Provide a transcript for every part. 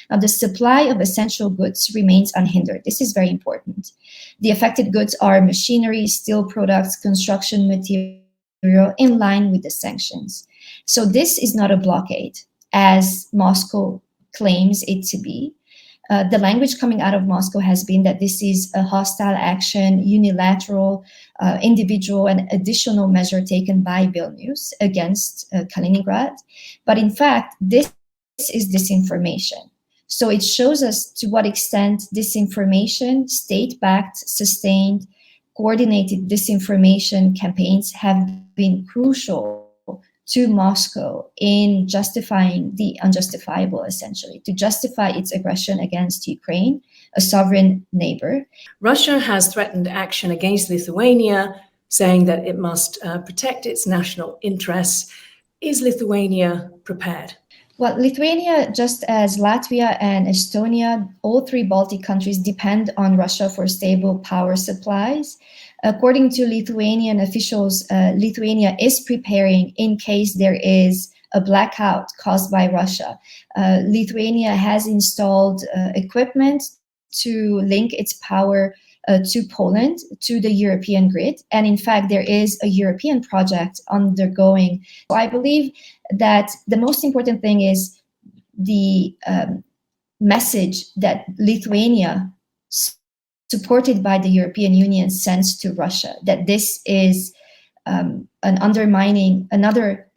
Now, the supply of essential goods remains unhindered. This is very important. The affected goods are machinery, steel products, construction material, in line with the sanctions. So this is not a blockade, as Moscow claims it to be. The language coming out of Moscow has been that this is a hostile action, unilateral, individual and additional measure taken by Vilnius against Kaliningrad. But in fact, this is disinformation. So it shows us to what extent disinformation, state-backed, sustained, coordinated disinformation campaigns have been crucial to Moscow in justifying the unjustifiable, essentially, to justify its aggression against Ukraine, a sovereign neighbor. Russia has threatened action against Lithuania, saying that it must protect its national interests. Is Lithuania prepared? Well, Lithuania, just as Latvia and Estonia, all three Baltic countries depend on Russia for stable power supplies. According to Lithuanian officials, Lithuania is preparing in case there is a blackout caused by Russia. Lithuania has installed equipment to link its power to Poland, to the European grid. And in fact, there is a European project undergoing. So I believe that the most important thing is the message that Lithuania, supported by the European Union, sends to Russia, that this is another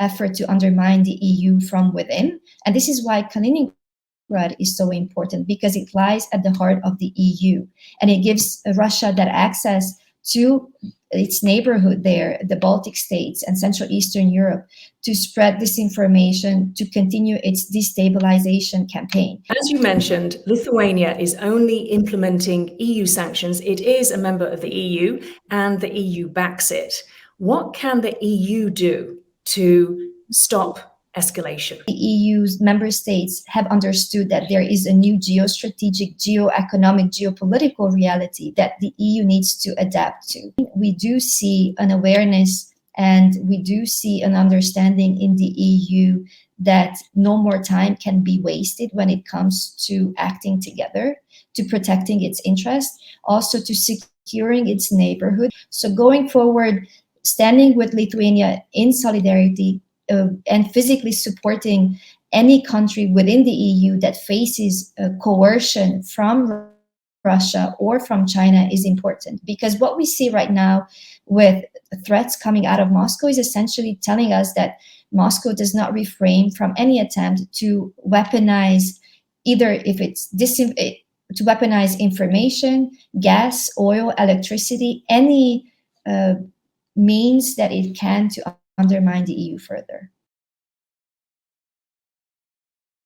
effort to undermine the EU from within. And this is why Kaliningrad is so important, because it lies at the heart of the EU, and it gives Russia that access to its neighborhood there, the Baltic states and Central Eastern Europe, to spread disinformation, to continue its destabilization campaign. As you mentioned, Lithuania is only implementing EU sanctions. It is a member of the EU and the EU backs it. What can the EU do to stop escalation? The EU's member states have understood that there is a new geostrategic, geoeconomic, geopolitical reality that the EU needs to adapt to. We do see an awareness and we do see an understanding in the EU that no more time can be wasted when it comes to acting together, to protecting its interests, also to securing its neighborhood. So going forward, standing with Lithuania in solidarity, and physically supporting any country within the EU that faces coercion from Russia or from China is important. Because what we see right now with threats coming out of Moscow is essentially telling us that Moscow does not refrain from any attempt to weaponize, either if it's to weaponize information, gas, oil, electricity, any means that it can to undermine the EU further.